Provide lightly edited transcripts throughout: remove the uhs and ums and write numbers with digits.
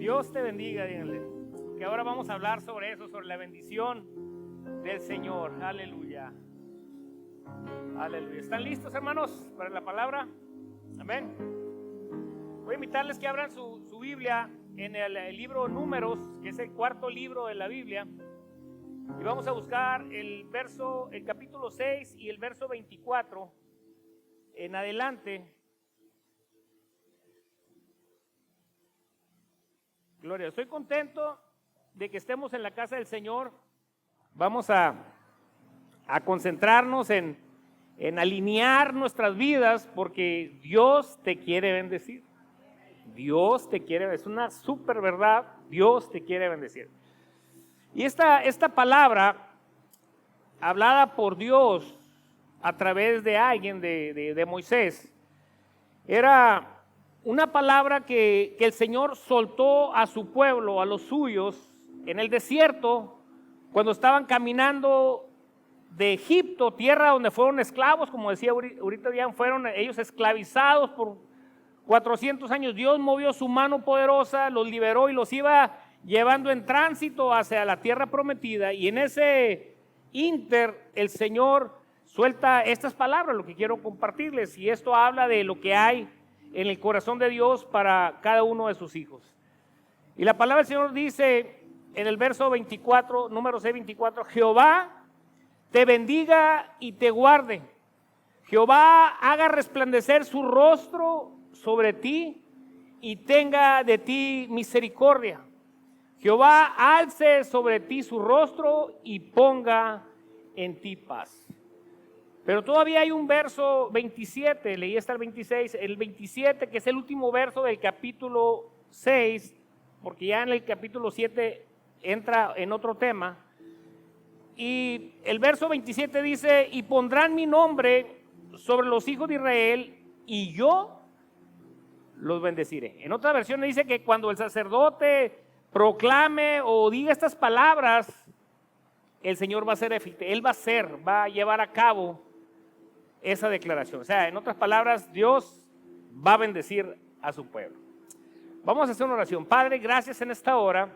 Dios te bendiga, díganle. Que ahora vamos a hablar sobre eso, sobre la bendición del Señor. Aleluya. Aleluya. ¿Están listos, hermanos, para la palabra? Amén. Voy a invitarles que abran su Biblia en el libro Números, que es el cuarto libro de la Biblia. Y vamos a buscar el capítulo 6 y el verso 24 en adelante. Gloria, estoy contento de que estemos en la casa del Señor. Vamos a concentrarnos en alinear nuestras vidas, porque Dios te quiere bendecir. Dios te quiere, es una súper verdad. Dios te quiere bendecir. Y esta palabra hablada por Dios a través de alguien, de Moisés, era una palabra que el Señor soltó a su pueblo, a los suyos, en el desierto, cuando estaban caminando de Egipto, tierra donde fueron esclavos, como decía ahorita, ya fueron ellos esclavizados por 400 años. Dios movió su mano poderosa, los liberó y los iba llevando en tránsito hacia la tierra prometida. Y en ese ínter el Señor suelta estas palabras, lo que quiero compartirles, y esto habla de lo que hay en el corazón de Dios para cada uno de sus hijos. Y la palabra del Señor dice en el verso 24, número 6, 24, Jehová te bendiga y te guarde. Jehová haga resplandecer su rostro sobre ti y tenga de ti misericordia. Jehová alce sobre ti su rostro y ponga en ti paz. Pero todavía hay un verso 27, leí hasta el 26, el 27, que es el último verso del capítulo 6, porque ya en el capítulo 7 entra en otro tema. Y el verso 27 dice, y pondrán mi nombre sobre los hijos de Israel y yo los bendeciré. En otra versión dice que cuando el sacerdote proclame o diga estas palabras, el Señor va a ser efectivo, Él va a llevar a cabo esa declaración. O sea, en otras palabras, Dios va a bendecir a su pueblo. Vamos a hacer una oración. Padre, gracias en esta hora.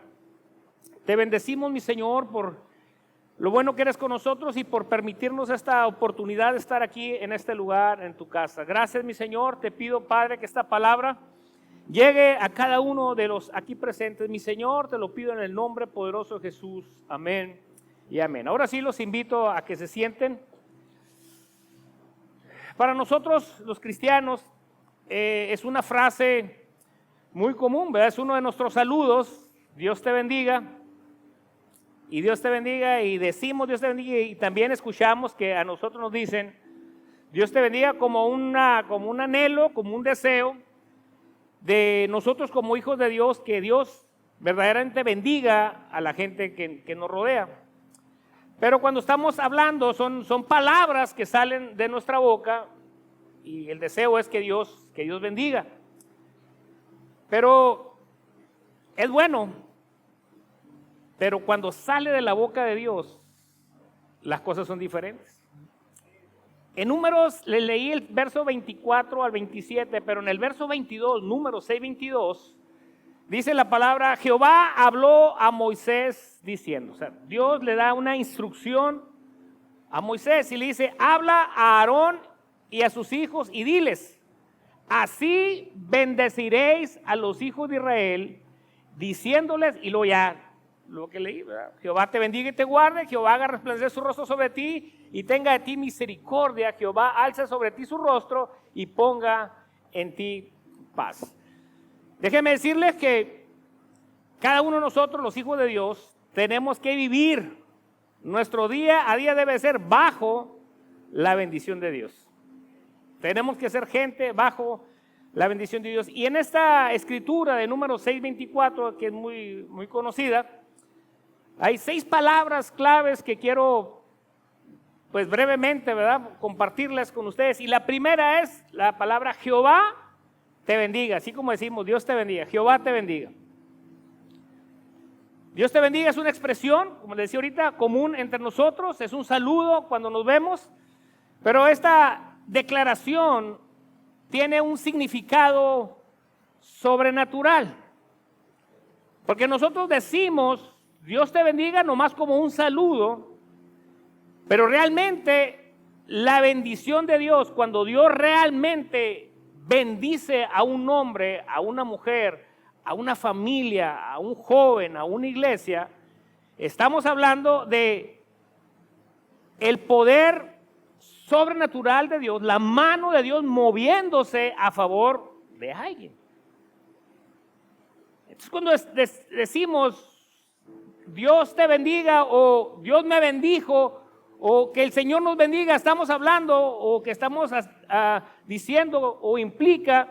Te bendecimos, mi Señor, por lo bueno que eres con nosotros y por permitirnos esta oportunidad de estar aquí en este lugar, en tu casa. Gracias, mi Señor. Te pido, Padre, que esta palabra llegue a cada uno de los aquí presentes. Mi Señor, te lo pido en el nombre poderoso de Jesús. Amén y amén. Ahora sí los invito a que se sienten. Para nosotros los cristianos es una frase muy común, ¿verdad? Es uno de nuestros saludos, Dios te bendiga, y Dios te bendiga, y decimos Dios te bendiga, y también escuchamos que a nosotros nos dicen Dios te bendiga como un anhelo, como un deseo de nosotros como hijos de Dios, que Dios verdaderamente bendiga a la gente que nos rodea. Pero cuando estamos hablando son palabras que salen de nuestra boca y el deseo es que Dios bendiga. Pero es bueno, pero cuando sale de la boca de Dios, las cosas son diferentes. En Números le leí el verso 24 al 27, pero en el verso 22, Números 6, 22, dice la palabra, Jehová habló a Moisés diciendo, o sea, Dios le da una instrucción a Moisés y le dice, habla a Aarón y a sus hijos y diles, así bendeciréis a los hijos de Israel, diciéndoles, y luego ya, lo que leí, ¿verdad? Jehová te bendiga y te guarde, Jehová haga resplandecer su rostro sobre ti y tenga de ti misericordia, Jehová alce sobre ti su rostro y ponga en ti paz. Déjenme decirles que cada uno de nosotros, los hijos de Dios, tenemos que vivir. Nuestro día a día debe ser bajo la bendición de Dios. Tenemos que ser gente bajo la bendición de Dios. Y en esta escritura de Números 6:24, que es muy, muy conocida, hay 6 palabras claves que quiero, pues brevemente, ¿verdad?, compartirlas con ustedes. Y la primera es la palabra Jehová te bendiga, así como decimos Dios te bendiga, Jehová te bendiga. Dios te bendiga es una expresión, como les decía ahorita, común entre nosotros, es un saludo cuando nos vemos, pero esta declaración tiene un significado sobrenatural. Porque nosotros decimos, Dios te bendiga, nomás como un saludo, pero realmente la bendición de Dios, cuando Dios realmente bendice a un hombre, a una mujer, a una familia, a un joven, a una iglesia, estamos hablando de el poder sobrenatural de Dios, la mano de Dios moviéndose a favor de alguien. Entonces, cuando decimos Dios te bendiga o Dios me bendijo o que el Señor nos bendiga, estamos hablando o que estamos diciendo o implica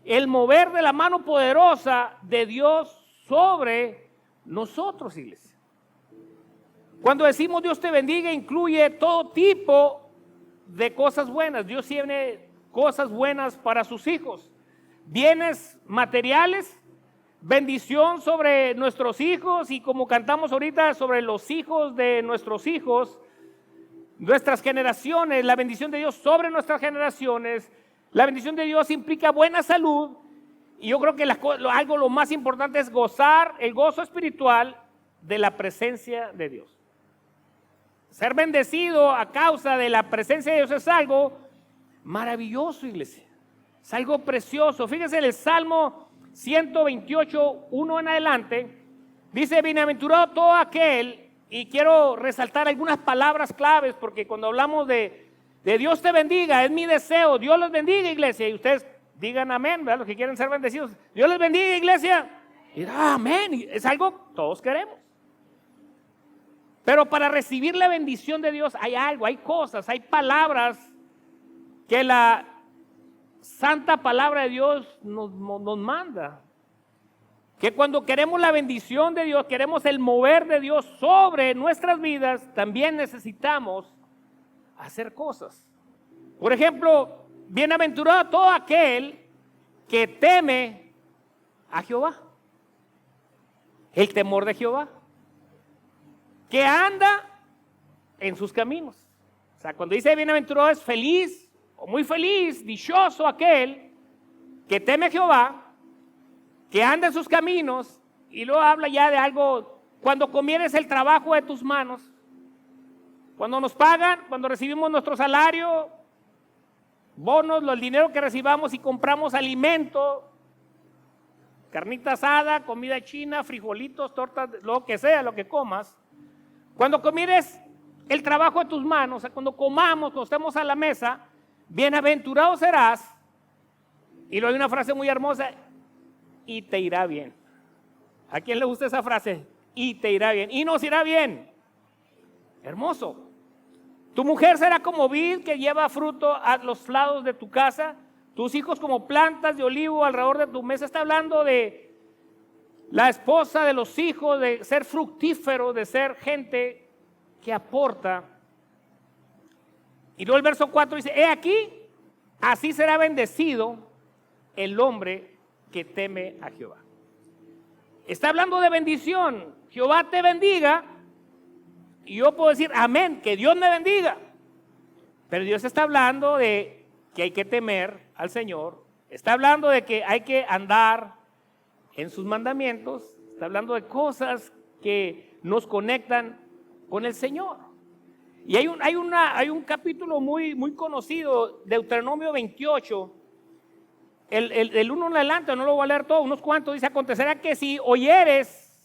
el mover de la mano poderosa de Dios sobre nosotros, iglesia. Cuando decimos Dios te bendiga, incluye todo tipo de cosas buenas. Dios tiene cosas buenas para sus hijos. Bienes materiales, bendición sobre nuestros hijos y como cantamos ahorita sobre los hijos de nuestros hijos, nuestras generaciones, la bendición de Dios sobre nuestras generaciones. La bendición de Dios implica buena salud y yo creo que algo lo más importante es gozar el gozo espiritual de la presencia de Dios. Ser bendecido a causa de la presencia de Dios es algo maravilloso, iglesia. Es algo precioso. Fíjense en el Salmo 128, 1 en adelante, dice: bienaventurado todo aquel, y quiero resaltar algunas palabras claves, porque cuando hablamos de Dios te bendiga, es mi deseo. Dios los bendiga, iglesia, y ustedes digan amén, ¿verdad? Los que quieren ser bendecidos, Dios les bendiga, iglesia, y amén, es algo que todos queremos. Pero para recibir la bendición de Dios hay algo, hay cosas, hay palabras que la santa palabra de Dios nos manda. Que cuando queremos la bendición de Dios, queremos el mover de Dios sobre nuestras vidas, también necesitamos hacer cosas. Por ejemplo, bienaventurado todo aquel que teme a Jehová. El temor de Jehová. Que anda en sus caminos. O sea, cuando dice bienaventurado es feliz o muy feliz, dichoso aquel que teme a Jehová, que anda en sus caminos. Y luego habla ya de algo, cuando comieres el trabajo de tus manos, cuando nos pagan, cuando recibimos nuestro salario, bonos, el dinero que recibamos y compramos alimento, carnita asada, comida china, frijolitos, tortas, lo que sea, lo que comas. Cuando comieres el trabajo de tus manos, o sea, cuando comamos, cuando estemos a la mesa, bienaventurado serás. Y luego hay una frase muy hermosa: y te irá bien. ¿A quién le gusta esa frase? Y te irá bien. Y nos irá bien. Hermoso. Tu mujer será como vid que lleva fruto a los lados de tu casa. Tus hijos como plantas de olivo alrededor de tu mesa. Está hablando de la esposa, de los hijos, de ser fructífero, de ser gente que aporta. Y luego el verso 4 dice: he aquí, así será bendecido el hombre que teme a Jehová. Está hablando de bendición. Jehová te bendiga. Y yo puedo decir amén, que Dios me bendiga. Pero Dios está hablando de que hay que temer al Señor. Está hablando de que hay que andar en sus mandamientos. Está hablando de cosas que nos conectan con el Señor. Y hay un capítulo muy conocido, Deuteronomio 28, el 1 en adelante, no lo voy a leer todo, unos cuantos. Dice: acontecerá que si oyeres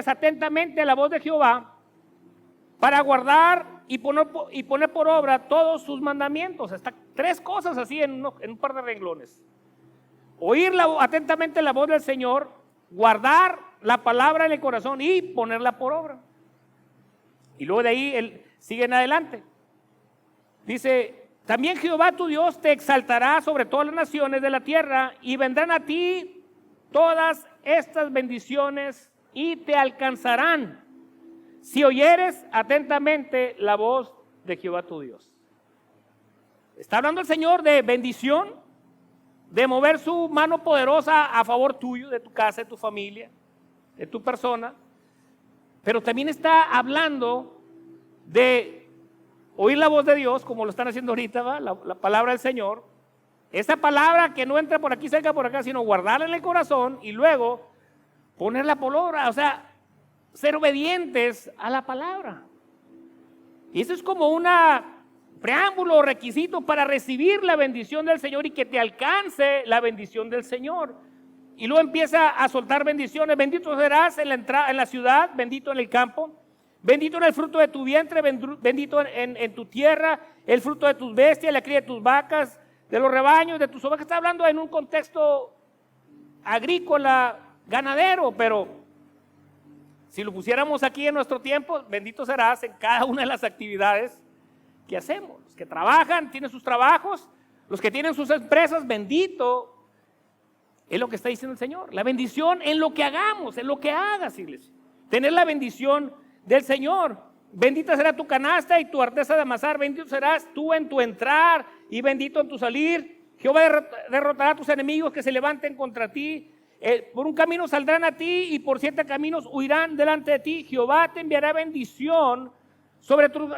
atentamente la voz de Jehová, para guardar y poner por obra todos sus mandamientos. Hasta 3 cosas así en un par de renglones. Oír atentamente la voz del Señor, guardar la palabra en el corazón y ponerla por obra. Y luego de ahí siguen adelante. Dice: también Jehová tu Dios te exaltará sobre todas las naciones de la tierra, y vendrán a ti todas estas bendiciones y te alcanzarán si oyeres atentamente la voz de Jehová tu Dios. Está hablando el Señor de bendición, de mover su mano poderosa a favor tuyo, de tu casa, de tu familia, de tu persona. Pero también está hablando de oír la voz de Dios, como lo están haciendo ahorita, ¿va? La palabra del Señor. Esa palabra que no entra por aquí, salga por acá, sino guardarla en el corazón y luego ponerla por obra, o sea, ser obedientes a la palabra. Y eso es como una preámbulo o requisito para recibir la bendición del Señor y que te alcance la bendición del Señor. Y luego empieza a soltar bendiciones. Bendito serás en la ciudad, bendito en el campo, bendito en el fruto de tu vientre, bendito en tu tierra, el fruto de tus bestias, la cría de tus vacas, de los rebaños, de tus ovejas. Está hablando en un contexto agrícola, ganadero, pero si lo pusiéramos aquí en nuestro tiempo, bendito serás en cada una de las actividades que hacemos. Los que trabajan, tienen sus trabajos, los que tienen sus empresas, bendito es lo que está diciendo el Señor. La bendición en lo que hagamos, en lo que hagas, iglesia. Tener la bendición del Señor. Bendita será tu canasta y tu arteza de amasar. Bendito serás tú en tu entrar y bendito en tu salir. Jehová derrotará a tus enemigos que se levanten contra ti. Por un camino saldrán a ti y por 7 caminos huirán delante de ti. Jehová te enviará bendición sobre tus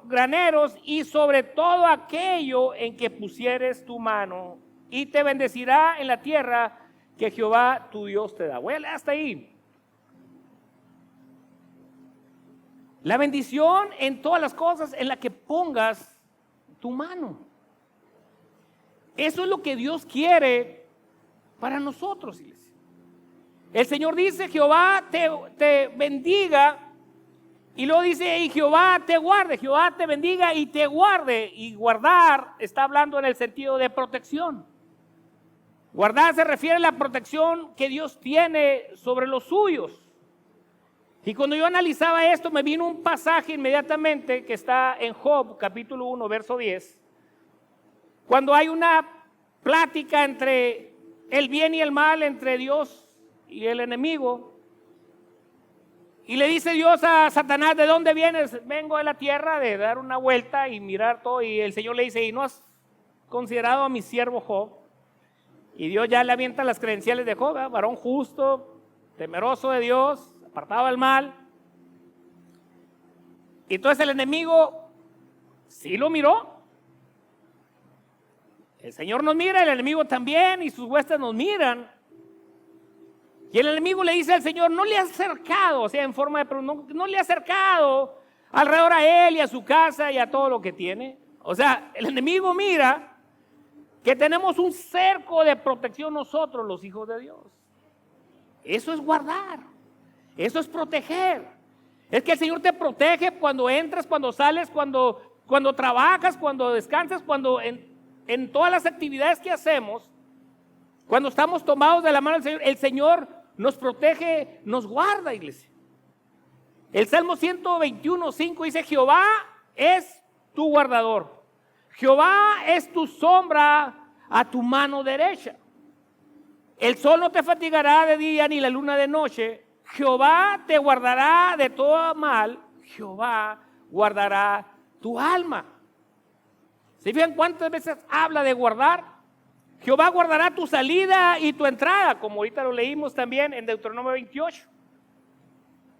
graneros y sobre todo aquello en que pusieres tu mano, y te bendecirá en la tierra que Jehová tu Dios te da. Voy a leer hasta ahí. La bendición en todas las cosas en las que pongas tu mano. Eso es lo que Dios quiere para nosotros, iglesia. El Señor dice: Jehová te bendiga. Y luego dice: y Jehová te guarde, Jehová te bendiga y te guarde. Y guardar está hablando en el sentido de protección. Guardar se refiere a la protección que Dios tiene sobre los suyos. Y cuando yo analizaba esto, me vino un pasaje inmediatamente que está en Job, capítulo 1, verso 10. Cuando hay una plática entre el bien y el mal, entre Dios y el enemigo. Y le dice Dios a Satanás: ¿de dónde vienes? Vengo de la tierra, de dar una vuelta y mirar todo. Y el Señor le dice: ¿y no has considerado a mi siervo Job? Y Dios ya le avienta las credenciales de Job: varón justo, temeroso de Dios, apartado del mal. Y entonces el enemigo sí lo miró. El Señor nos mira, el enemigo también, y sus huestes nos miran. Y el enemigo le dice al Señor: no le ha acercado, o sea, en forma de pregunta, no le ha acercado alrededor a él y a su casa y a todo lo que tiene. O sea, el enemigo mira que tenemos un cerco de protección nosotros, los hijos de Dios. Eso es guardar, eso es proteger. Es que el Señor te protege cuando entras, cuando sales, cuando trabajas, cuando descansas, cuando en todas las actividades que hacemos, cuando estamos tomados de la mano del Señor, el Señor nos protege, nos guarda, iglesia. El Salmo 121:5 dice: Jehová es tu guardador. Jehová es tu sombra a tu mano derecha. El sol no te fatigará de día ni la luna de noche. Jehová te guardará de todo mal. Jehová guardará tu alma. ¿Se fijan cuántas veces habla de guardar? Jehová guardará tu salida y tu entrada, como ahorita lo leímos también en Deuteronomio 28.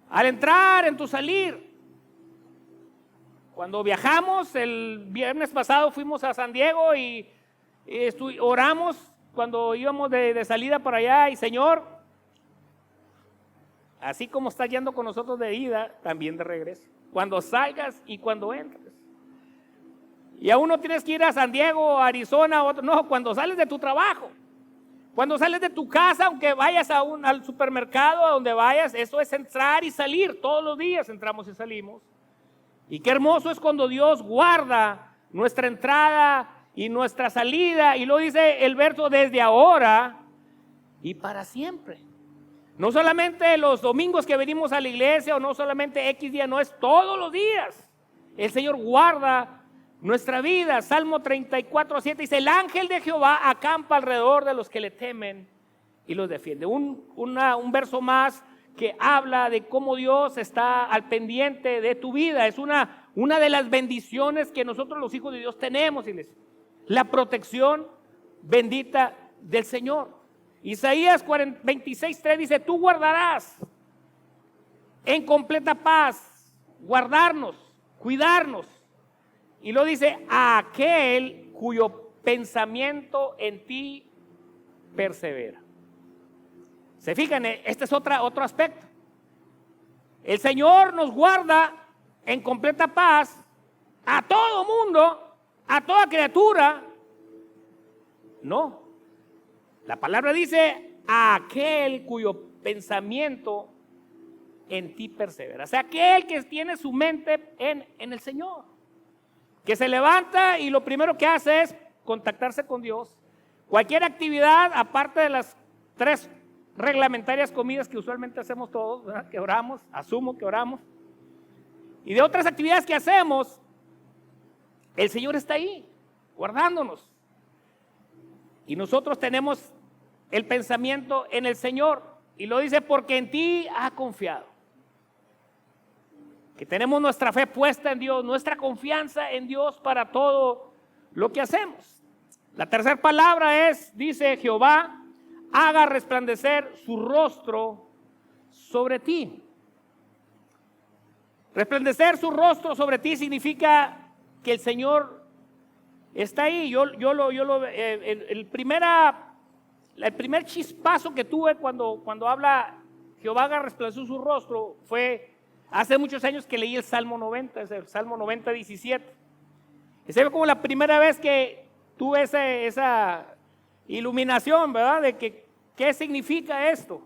Al entrar, en tu salir. Cuando viajamos, el viernes pasado fuimos a San Diego y oramos cuando íbamos de salida para allá. Y Señor, así como estás yendo con nosotros de ida, también de regreso. Cuando salgas y cuando entres. Y aún no tienes que ir a San Diego, a Arizona, no, cuando sales de tu trabajo, cuando sales de tu casa, aunque vayas al supermercado, a donde vayas, eso es entrar y salir. Todos los días entramos y salimos. Y qué hermoso es cuando Dios guarda nuestra entrada y nuestra salida. Y lo dice el verso: desde ahora y para siempre. No solamente los domingos que venimos a la iglesia, o no solamente X día, no, es todos los días. El Señor guarda nuestra vida. Salmo 34:7 dice: el ángel de Jehová acampa alrededor de los que le temen y los defiende. Un verso más que habla de cómo Dios está al pendiente de tu vida. Es una de las bendiciones que nosotros los hijos de Dios tenemos, la protección bendita del Señor. Isaías 26:3 dice: tú guardarás en completa paz, guardarnos, cuidarnos. Y lo dice: a aquel cuyo pensamiento en ti persevera. Se fijan, este es otro aspecto. El Señor nos guarda en completa paz a todo mundo, a toda criatura. No. La palabra dice a aquel cuyo pensamiento en ti persevera. O sea, aquel que tiene su mente en el Señor. Que se levanta y lo primero que hace es contactarse con Dios. Cualquier actividad, aparte de las 3 reglamentarias comidas que usualmente hacemos todos, ¿verdad? Que oramos, asumo que oramos. Y de otras actividades que hacemos, el Señor está ahí, guardándonos. Y nosotros tenemos el pensamiento en el Señor. Y lo dice porque en ti ha confiado. Que tenemos nuestra fe puesta en Dios, nuestra confianza en Dios para todo lo que hacemos. La tercera palabra dice Jehová, haga resplandecer su rostro sobre ti. Resplandecer su rostro sobre ti significa que el Señor está ahí. El primer chispazo que tuve cuando habla Jehová haga resplandecer su rostro fue hace muchos años que leí el Salmo 90, es el Salmo 90, 17. Esa fue como la primera vez que tuve esa iluminación, ¿verdad? De que qué significa esto.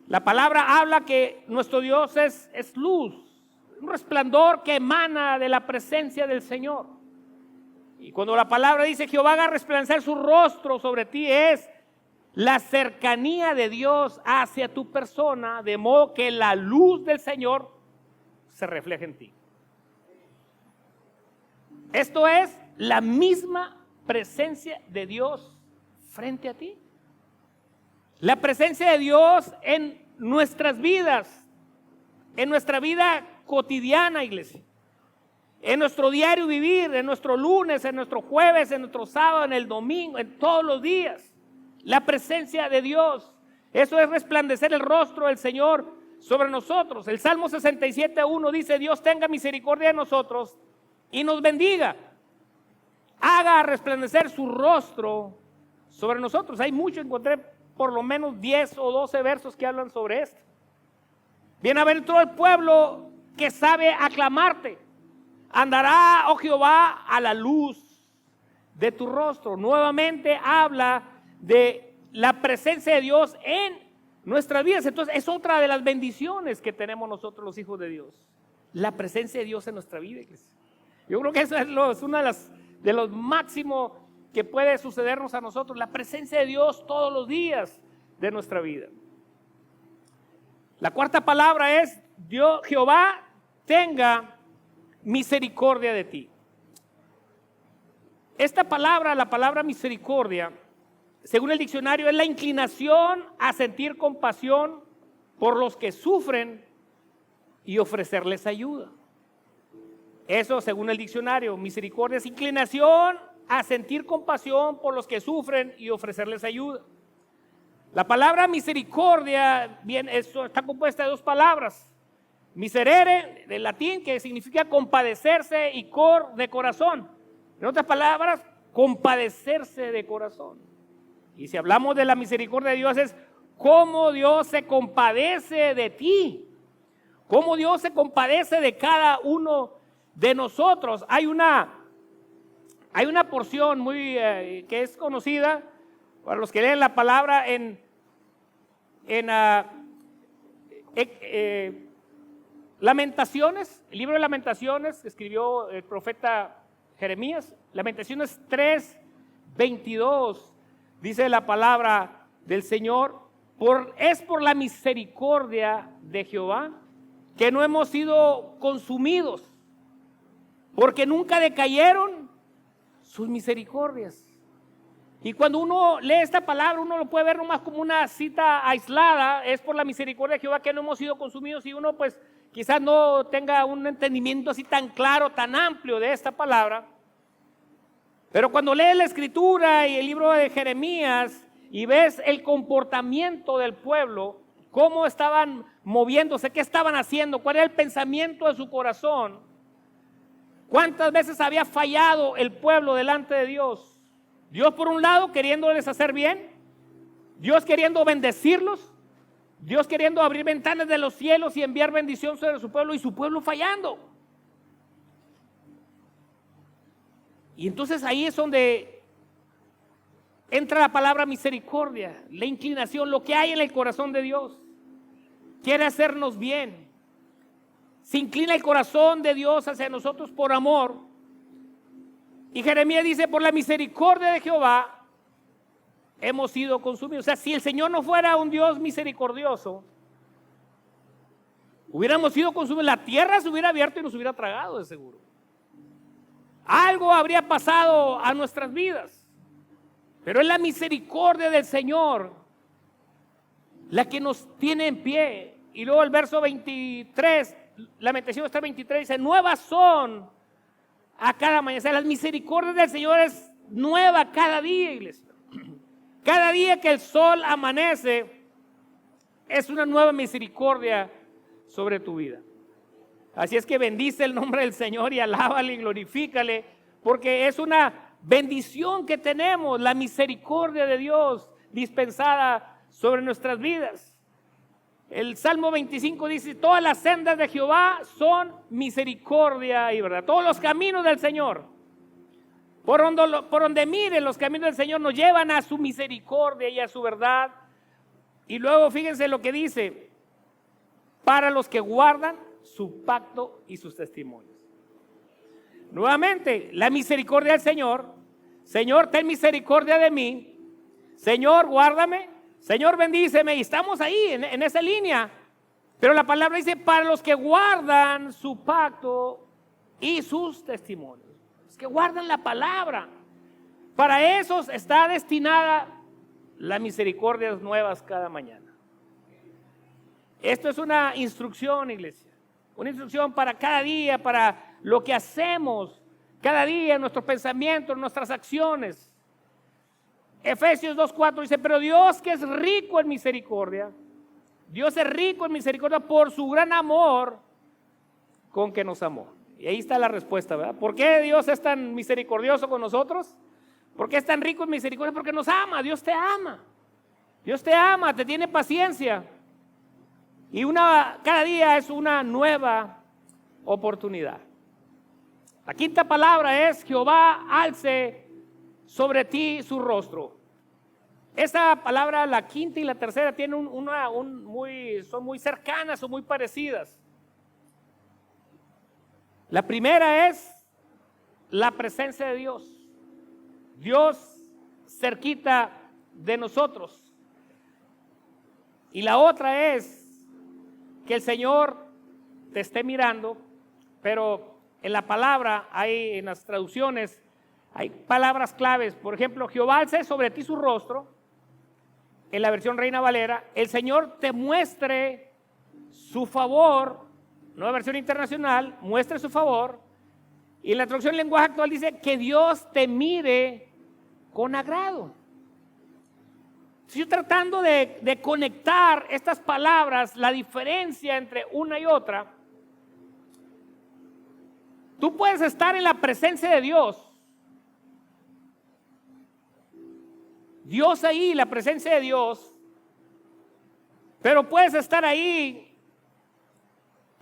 La palabra habla que nuestro Dios es luz, un resplandor que emana de la presencia del Señor. Y cuando la palabra dice Jehová haga resplandecer su rostro sobre ti, es la cercanía de Dios hacia tu persona, de modo que la luz del Señor se refleje en ti. Esto es la misma presencia de Dios frente a ti. La presencia de Dios en nuestras vidas, en nuestra vida cotidiana, iglesia. En nuestro diario vivir, en nuestro lunes, en nuestro jueves, en nuestro sábado, en el domingo, en todos los días. La presencia de Dios. Eso es resplandecer el rostro del Señor sobre nosotros. El Salmo 67:1 dice, Dios tenga misericordia de nosotros y nos bendiga. Haga resplandecer su rostro sobre nosotros. Hay mucho, encontré por lo menos 10 o 12 versos que hablan sobre esto. Bienaventurado el pueblo que sabe aclamarte. Andará, oh Jehová, a la luz de tu rostro. Nuevamente habla de la presencia de Dios en nuestras vidas. Entonces es otra de las bendiciones que tenemos nosotros los hijos de Dios. La presencia de Dios en nuestra vida, iglesia. Yo creo que eso es una de los máximos que puede sucedernos a nosotros. La presencia de Dios todos los días de nuestra vida. La cuarta palabra es Dios, Jehová tenga misericordia de ti. Esta palabra, la palabra misericordia, según el diccionario, es la inclinación a sentir compasión por los que sufren y ofrecerles ayuda. Eso según el diccionario, misericordia es inclinación a sentir compasión por los que sufren y ofrecerles ayuda. La palabra misericordia está compuesta de 2 palabras. Miserere, del latín, que significa compadecerse, y cor, de corazón. En otras palabras, compadecerse de corazón. Y si hablamos de la misericordia de Dios, es cómo Dios se compadece de ti, cómo Dios se compadece de cada uno de nosotros. Hay una porción muy que es conocida para los que leen la palabra en Lamentaciones, el libro de Lamentaciones que escribió el profeta Jeremías. Lamentaciones 3:22 dice la palabra del Señor, es por la misericordia de Jehová que no hemos sido consumidos, porque nunca decayeron sus misericordias. Y cuando uno lee esta palabra, uno lo puede ver nomás como una cita aislada, es por la misericordia de Jehová que no hemos sido consumidos, y uno pues quizás no tenga un entendimiento así tan claro, tan amplio de esta palabra. Pero cuando lees la escritura y el libro de Jeremías y ves el comportamiento del pueblo, cómo estaban moviéndose, qué estaban haciendo, cuál era el pensamiento de su corazón, cuántas veces había fallado el pueblo delante de Dios. Dios por un lado queriéndoles hacer bien, Dios queriendo bendecirlos, Dios queriendo abrir ventanas de los cielos y enviar bendición sobre su pueblo, y su pueblo fallando. Y entonces ahí es donde entra la palabra misericordia, la inclinación, lo que hay en el corazón de Dios. Quiere hacernos bien. Se inclina el corazón de Dios hacia nosotros por amor. Y Jeremías dice, por la misericordia de Jehová hemos sido consumidos. O sea, si el Señor no fuera un Dios misericordioso, hubiéramos sido consumidos. La tierra se hubiera abierto y nos hubiera tragado, de seguro. Algo habría pasado a nuestras vidas. Pero es la misericordia del Señor la que nos tiene en pie. Y luego el verso 23, Lamentaciones 3:23 dice, nuevas son a cada mañana. O sea, las misericordias del Señor es nueva cada día, iglesia. Cada día que el sol amanece es una nueva misericordia sobre tu vida. Así es que bendice el nombre del Señor y alábale y glorifícale, porque es una bendición que tenemos, la misericordia de Dios dispensada sobre nuestras vidas. El Salmo 25 dice, todas las sendas de Jehová son misericordia y verdad. Todos los caminos del Señor, por donde miren los caminos del Señor, nos llevan a su misericordia y a su verdad. Y luego fíjense lo que dice, para los que guardan su pacto y sus testimonios. Nuevamente, la misericordia del Señor. Señor, ten misericordia de mí. Señor, guárdame. Señor, bendíceme. Y estamos ahí en esa línea. Pero la palabra dice, para los que guardan su pacto y sus testimonios. Los que guardan la palabra. Para esos está destinada las misericordias nuevas cada mañana. Esto es una instrucción, iglesia. Una instrucción para cada día, para lo que hacemos cada día, nuestros pensamientos, nuestras acciones. Efesios 2:4 dice, pero Dios, que es rico en misericordia, Dios es rico en misericordia por su gran amor con que nos amó. Y ahí está la respuesta, ¿verdad? ¿Por qué Dios es tan misericordioso con nosotros? ¿Por qué es tan rico en misericordia? Porque nos ama. Dios te ama. Dios te ama, te tiene paciencia. Y cada día es una nueva oportunidad. La quinta palabra es, Jehová alce sobre ti su rostro. Esta palabra, la quinta y la tercera, tienen son muy cercanas, son muy parecidas. La primera es la presencia de Dios. Dios cerquita de nosotros. Y la otra es que el Señor te esté mirando, pero en la palabra, en las traducciones, hay palabras claves. Por ejemplo, Jehová alce sobre ti su rostro, en la versión Reina Valera, el Señor te muestre su favor, nueva versión internacional, muestre su favor, y en la traducción lenguaje actual dice que Dios te mire con agrado. Estoy tratando de conectar estas palabras, la diferencia entre una y otra. Tú puedes estar en la presencia de Dios. Dios ahí, la presencia de Dios. Pero puedes estar ahí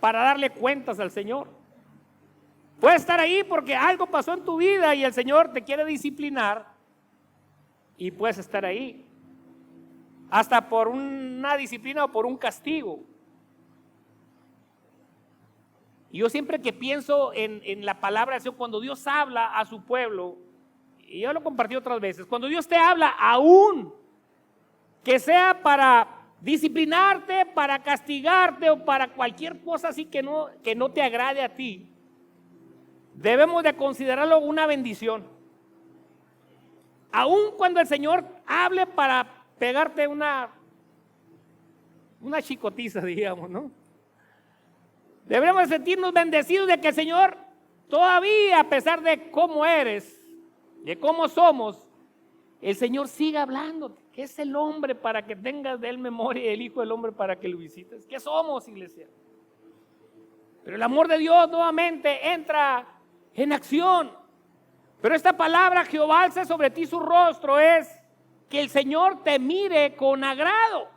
para darle cuentas al Señor. Puedes estar ahí porque algo pasó en tu vida y el Señor te quiere disciplinar. Y puedes estar ahí hasta por una disciplina o por un castigo. Y yo siempre que pienso en la palabra de Dios, cuando Dios habla a su pueblo, y yo lo compartí otras veces, cuando Dios te habla, aún que sea para disciplinarte, para castigarte o para cualquier cosa así que no te agrade a ti, debemos de considerarlo una bendición. Aún cuando el Señor hable para pegarte una chicotiza, digamos, ¿no? Debemos sentirnos bendecidos de que el Señor todavía, a pesar de cómo eres, de cómo somos, el Señor siga hablándote. ¿Qué es el hombre para que tengas de él memoria y el Hijo del Hombre para que lo visites? ¿Qué somos, iglesia? Pero el amor de Dios nuevamente entra en acción. Pero esta palabra, Jehová alza sobre ti su rostro, es que el Señor te mire con agrado.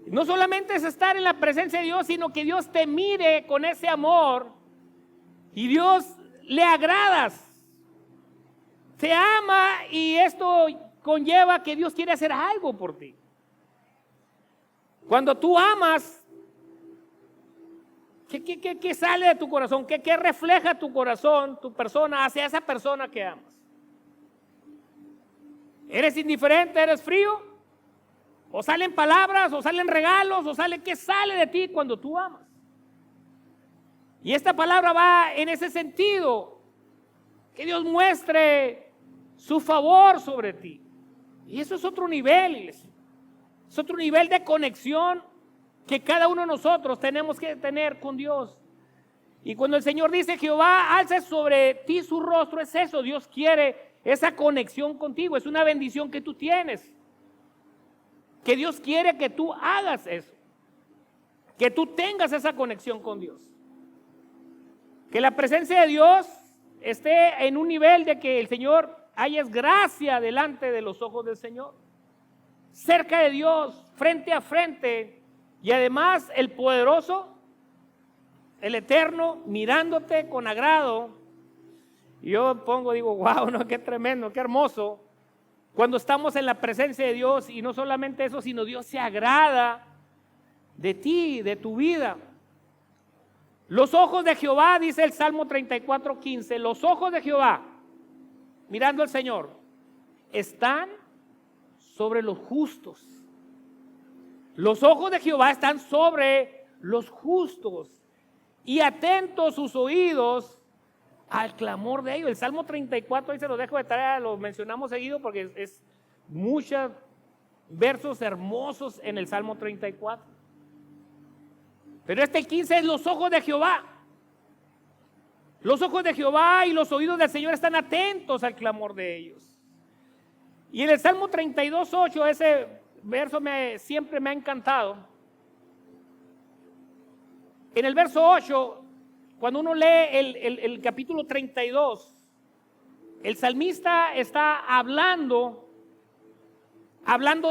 No solamente es estar en la presencia de Dios, sino que Dios te mire con ese amor y Dios le agradas. Se ama y esto conlleva que Dios quiere hacer algo por ti. Cuando tú amas, ¿qué sale de tu corazón? ¿Qué refleja tu corazón, tu persona, hacia esa persona que amas? ¿Eres indiferente? ¿Eres frío? ¿O salen palabras? ¿O salen regalos? ¿Qué sale de ti cuando tú amas? Y esta palabra va en ese sentido, que Dios muestre su favor sobre ti. Y eso es otro nivel, iglesia. Es otro nivel de conexión que cada uno de nosotros tenemos que tener con Dios. Y cuando el Señor dice, Jehová alce sobre ti su rostro, es eso. Dios quiere esa conexión contigo. Es una bendición que tú tienes. Que Dios quiere que tú hagas eso. Que tú tengas esa conexión con Dios. Que la presencia de Dios esté en un nivel de que el Señor hayas gracia delante de los ojos del Señor. Cerca de Dios, frente a frente. Y además el poderoso, el eterno, mirándote con agrado. Y yo digo, wow, no, qué tremendo, qué hermoso. Cuando estamos en la presencia de Dios, y no solamente eso, sino Dios se agrada de ti, de tu vida. Los ojos de Jehová, dice el Salmo 34:15, los ojos de Jehová, mirando al Señor, están sobre los justos. Los ojos de Jehová están sobre los justos y atentos sus oídos al clamor de ellos. El Salmo 34, ahí se lo dejo de tarea, lo mencionamos seguido porque es muchos versos hermosos en el Salmo 34. Pero este 15 es los ojos de Jehová. Los ojos de Jehová y los oídos del Señor están atentos al clamor de ellos. Y en el Salmo 32:8, ese verso siempre me ha encantado. En el verso 8, cuando uno lee el capítulo 32, el salmista está hablando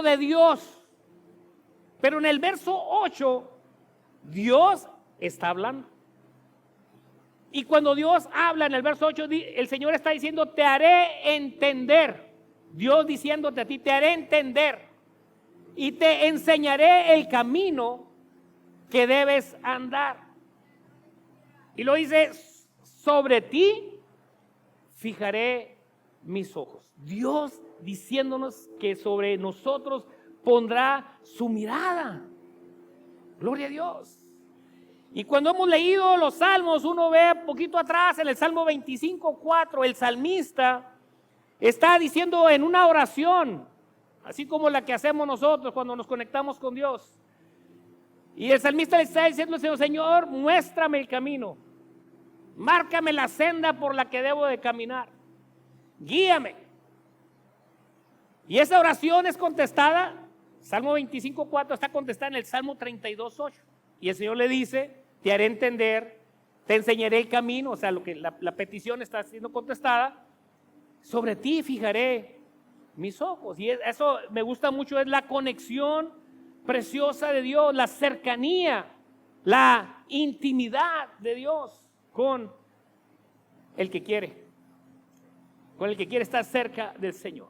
de Dios. Pero en el verso 8, Dios está hablando. Y cuando Dios habla en el verso 8, el Señor está diciendo, te haré entender. Dios diciéndote a ti, te haré entender y te enseñaré el camino que debes andar. Y lo dice, sobre ti fijaré mis ojos. Dios diciéndonos que sobre nosotros pondrá su mirada. Gloria a Dios. Y cuando hemos leído los salmos, uno ve poquito atrás en el Salmo 25:4, el salmista está diciendo en una oración, así como la que hacemos nosotros cuando nos conectamos con Dios. Y el salmista le está diciendo al Señor, Señor, muéstrame el camino, márcame la senda por la que debo de caminar, guíame. Y esa oración es contestada, Salmo 25:4 está contestada en el Salmo 32:8. Y el Señor le dice, te haré entender, te enseñaré el camino, o sea, lo que la petición está siendo contestada, sobre ti fijaré mis ojos. Y eso me gusta mucho, es la conexión preciosa de Dios, la cercanía, la intimidad de Dios con el que quiere estar cerca del Señor.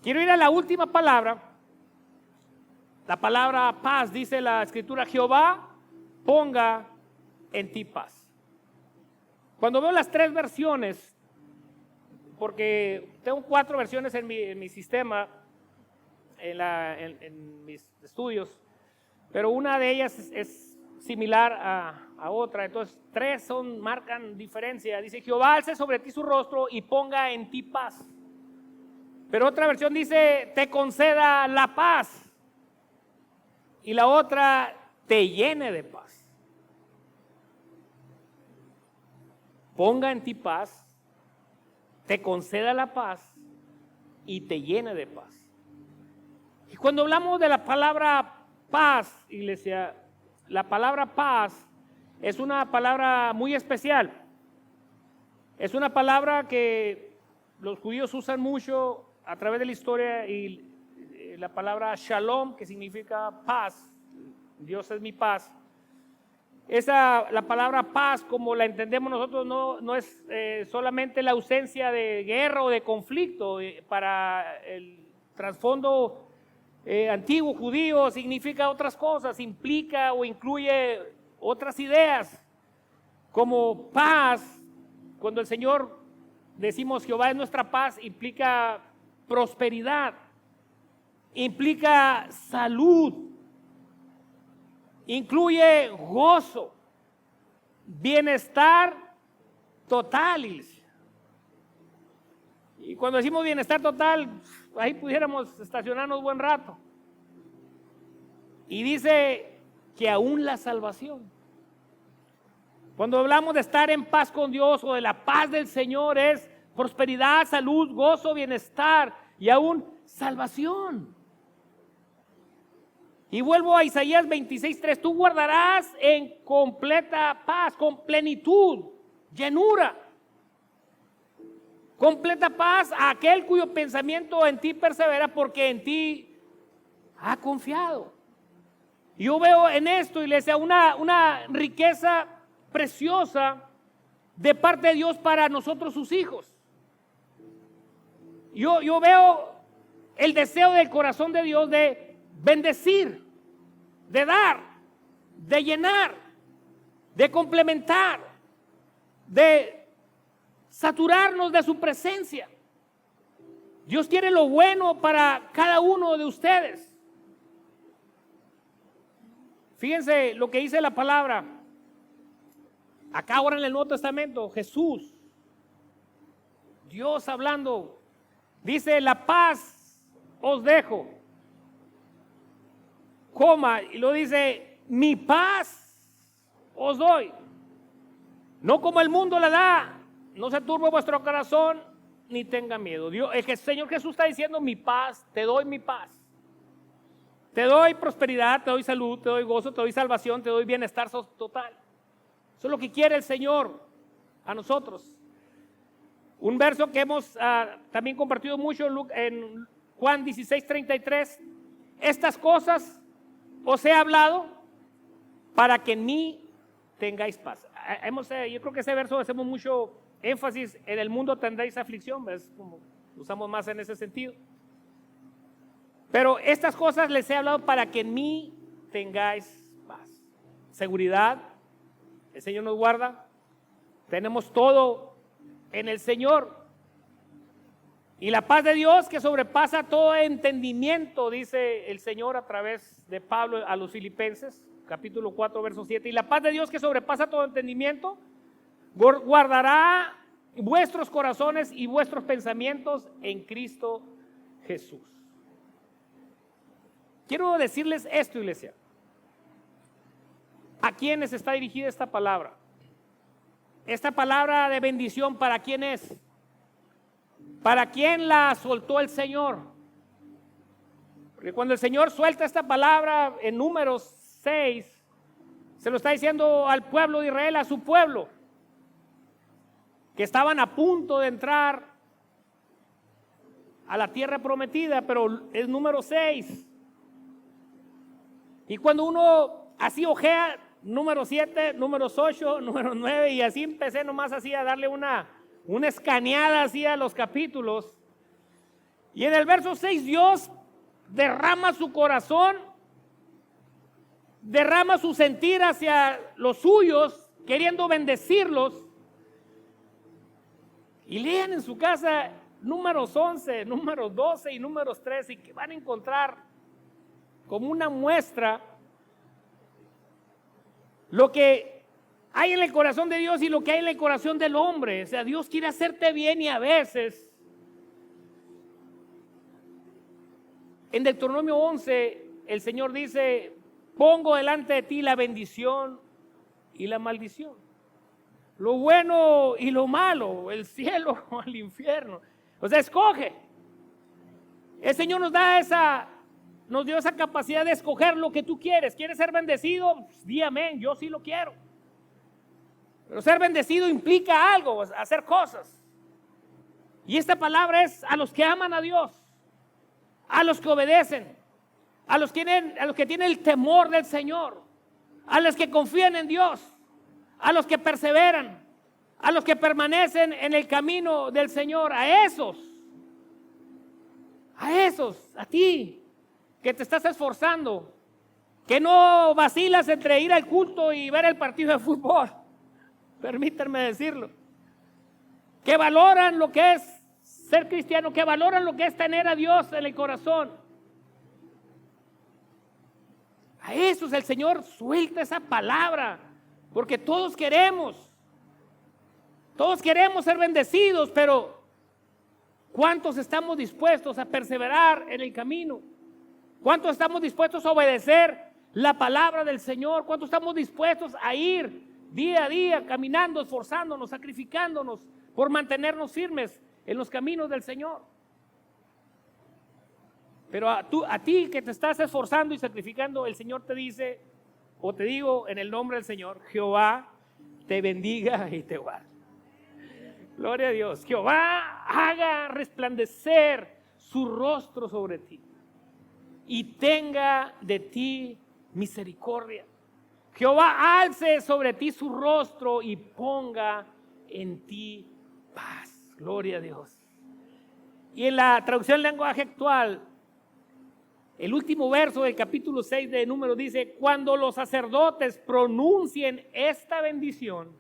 Quiero ir a la última palabra, la palabra paz. Dice la Escritura, Jehová ponga en ti paz. Cuando veo las tres versiones, porque tengo 4 versiones en mi sistema, en mis estudios, pero una de ellas es similar a otra, entonces 3 marcan diferencia. Dice, Jehová alce sobre ti su rostro y ponga en ti paz. Pero otra versión dice, te conceda la paz. Y la otra, te llene de paz. Ponga en ti paz, te conceda la paz y te llene de paz. Y cuando hablamos de la palabra paz, iglesia, la palabra paz es una palabra muy especial. Es una palabra que los judíos usan mucho a través de la historia y la palabra shalom, que significa paz, Dios es mi paz. La palabra paz, como la entendemos nosotros, no es solamente la ausencia de guerra o de conflicto. Para el trasfondo antiguo judío significa otras cosas, implica o incluye otras ideas, como paz. Cuando el Señor decimos Jehová es nuestra paz, implica prosperidad, implica salud, incluye gozo, bienestar total. Y cuando decimos bienestar total, ahí pudiéramos estacionarnos buen rato. Y dice que aún la salvación. Cuando hablamos de estar en paz con Dios o de la paz del Señor, es prosperidad, salud, gozo, bienestar y aún salvación. Y vuelvo a Isaías 26:3, tú guardarás en completa paz, con plenitud, llenura, completa paz a aquel cuyo pensamiento en ti persevera, porque en ti ha confiado. Yo veo en esto, iglesia, una riqueza preciosa de parte de Dios para nosotros sus hijos. Yo veo el deseo del corazón de Dios de bendecir, de dar, de llenar, de complementar, de saturarnos de su presencia. Dios quiere lo bueno para cada uno de ustedes. Fíjense lo que dice la palabra. Acá ahora en el Nuevo Testamento, Jesús, Dios hablando, dice: la paz os dejo, coma, y lo dice: mi paz os doy, no como el mundo la da. No se turbe vuestro corazón ni tenga miedo. El Señor Jesús está diciendo: mi paz, te doy mi paz. Te doy prosperidad, te doy salud, te doy gozo, te doy salvación, te doy bienestar total. Eso es lo que quiere el Señor a nosotros. Un verso que hemos también compartido mucho en Juan 16:33. Estas cosas os he hablado para que en mí tengáis paz. Yo creo que ese verso hacemos mucho énfasis. En el mundo tendréis aflicción, ¿ves? Como usamos más en ese sentido. Pero estas cosas les he hablado para que en mí tengáis paz. Seguridad, el Señor nos guarda, tenemos todo en el Señor. Y la paz de Dios que sobrepasa todo entendimiento, dice el Señor a través de Pablo a los Filipenses, capítulo 4, verso 7. Y la paz de Dios que sobrepasa todo entendimiento guardará vuestros corazones y vuestros pensamientos en Cristo Jesús. Quiero decirles esto, iglesia. ¿A quiénes está dirigida esta palabra? Esta palabra de bendición, ¿para quién es? ¿Para quién la soltó el Señor? Porque cuando el Señor suelta esta palabra en Números 6, se lo está diciendo al pueblo de Israel, a su pueblo, que estaban a punto de entrar a la tierra prometida, pero es número 6. Y cuando uno así ojea número 7, números 8, número 9, y así empecé nomás así a darle una escaneada así a los capítulos. Y en el verso 6 Dios derrama su corazón, derrama su sentir hacia los suyos, queriendo bendecirlos. Y lean en su casa números 11, números 12 y números 13, y que van a encontrar como una muestra lo que hay en el corazón de Dios y lo que hay en el corazón del hombre. O sea, Dios quiere hacerte bien, y a veces en Deuteronomio 11 el Señor dice: pongo delante de ti la bendición y la maldición, lo bueno y lo malo, el cielo o el infierno. O sea, escoge. El Señor nos dio esa capacidad de escoger lo que tú quieres. ¿Quieres ser bendecido? Pues, di amén, yo sí lo quiero. Pero ser bendecido implica algo, hacer cosas. Y esta palabra es a los que aman a Dios. a los que obedecen, a los que tienen el temor del Señor, a los que confían en Dios, a los que perseveran, a los que permanecen en el camino del Señor, a esos, a ti que te estás esforzando, que no vacilas entre ir al culto y ver el partido de fútbol, permítanme decirlo, que valoran lo que es ser cristiano, que valoran lo que es tener a Dios en el corazón. A esos el Señor suelta esa palabra, porque todos queremos ser bendecidos, pero ¿cuántos estamos dispuestos a perseverar en el camino? ¿Cuántos estamos dispuestos a obedecer la palabra del Señor? ¿Cuántos estamos dispuestos a ir día a día caminando, esforzándonos, sacrificándonos por mantenernos firmes en los caminos del Señor? Pero a ti que te estás esforzando y sacrificando, el Señor te dice, o te digo en el nombre del Señor, Jehová te bendiga y te guarde. Gloria a Dios. Jehová haga resplandecer su rostro sobre ti y tenga de ti misericordia. Jehová alce sobre ti su rostro y ponga en ti paz. Gloria a Dios. Y en la traducción lenguaje actual, el último verso del capítulo 6 de Números dice: cuando los sacerdotes pronuncien esta bendición,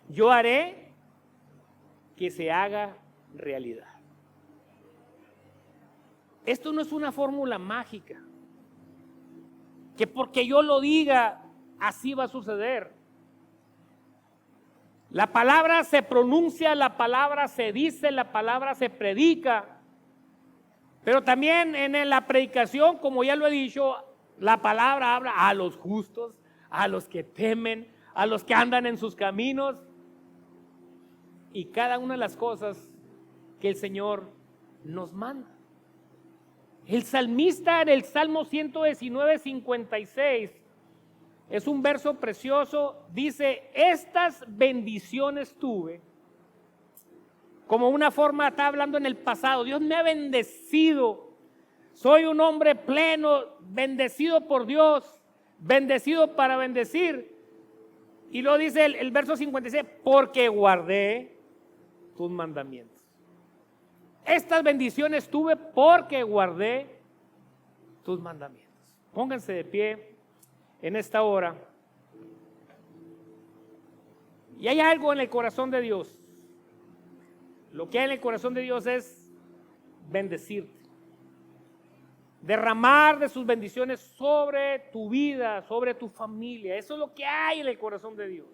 yo haré que se haga realidad. Esto no es una fórmula mágica, que porque yo lo diga, así va a suceder. La palabra se pronuncia, la palabra se dice, la palabra se predica. Pero también en la predicación, como ya lo he dicho, la palabra habla a los justos, a los que temen, a los que andan en sus caminos. Y cada una de las cosas que el Señor nos manda. El salmista en el Salmo 119, 56, es un verso precioso, dice: estas bendiciones tuve. Como una forma, está hablando en el pasado, Dios me ha bendecido, soy un hombre pleno, bendecido por Dios, bendecido para bendecir. Y luego dice el verso 56, porque guardé tus mandamientos. Estas bendiciones tuve porque guardé tus mandamientos. Pónganse de pie en esta hora. Y hay algo en el corazón de Dios. Lo que hay en el corazón de Dios es bendecirte, derramar de sus bendiciones sobre tu vida, sobre tu familia. Eso es lo que hay en el corazón de Dios.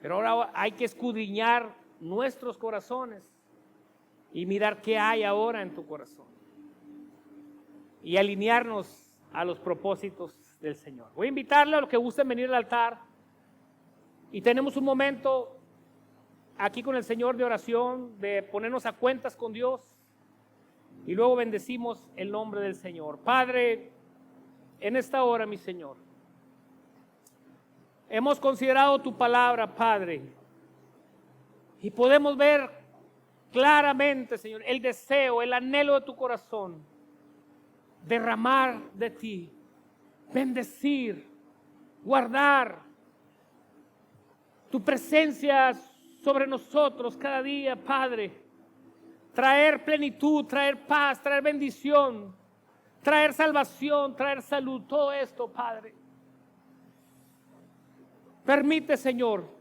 Pero ahora hay que escudriñar nuestros corazones y mirar qué hay ahora en tu corazón y alinearnos a los propósitos del Señor. Voy a invitarle a los que gusten venir al altar y tenemos un momento aquí con el Señor de oración, de ponernos a cuentas con Dios y luego bendecimos el nombre del Señor. Padre, en esta hora, mi Señor, hemos considerado tu palabra, Padre, y podemos ver claramente, Señor, el deseo, el anhelo de tu corazón, derramar de ti, bendecir, guardar tu presencia sobre nosotros cada día, Padre, traer plenitud, traer paz, traer bendición, traer salvación, traer salud, todo esto, Padre. Permite, Señor,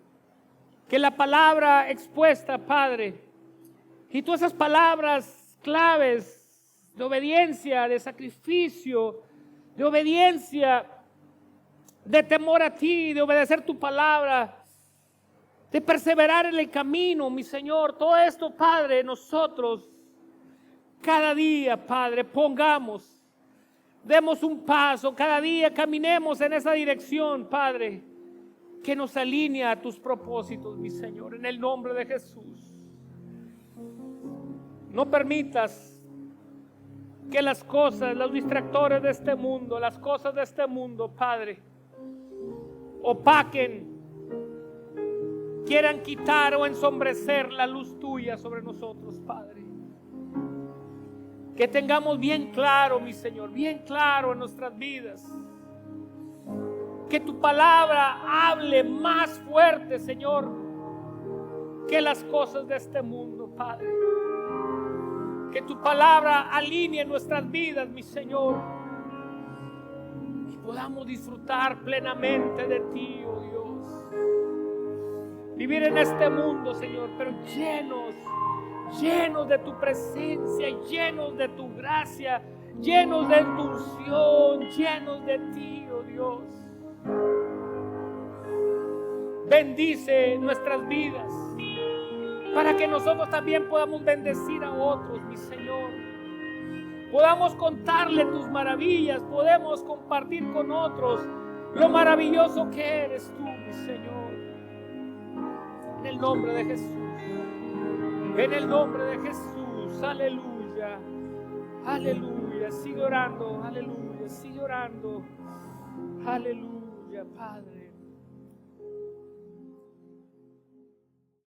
que la palabra expuesta, Padre, y todas esas palabras claves de obediencia, de sacrificio, de obediencia, de temor a ti, de obedecer tu palabra, de perseverar en el camino, mi Señor, todo esto, Padre, nosotros cada día, Padre, demos un paso, cada día caminemos en esa dirección, Padre, que nos alinea a tus propósitos, mi Señor, en el nombre de Jesús. No permitas que las cosas, los distractores de este mundo, las cosas de este mundo, Padre, opaquen, quieran quitar o ensombrecer la luz tuya sobre nosotros, Padre. Que tengamos bien claro, mi Señor, bien claro en nuestras vidas. Que tu palabra hable más fuerte, Señor, que las cosas de este mundo, Padre. Que tu palabra alinee nuestras vidas, mi Señor, y podamos disfrutar plenamente de ti, oh Dios. Vivir en este mundo, Señor, pero llenos de tu presencia, llenos de tu gracia, llenos de tu unción, llenos de ti, oh Dios. Bendice nuestras vidas para que nosotros también podamos bendecir a otros, mi Señor. Podamos contarle tus maravillas, podemos compartir con otros lo maravilloso que eres tú, mi Señor. En el nombre de Jesús, en el nombre de Jesús, aleluya, aleluya. Sigue orando, aleluya, sigue orando, aleluya, Padre.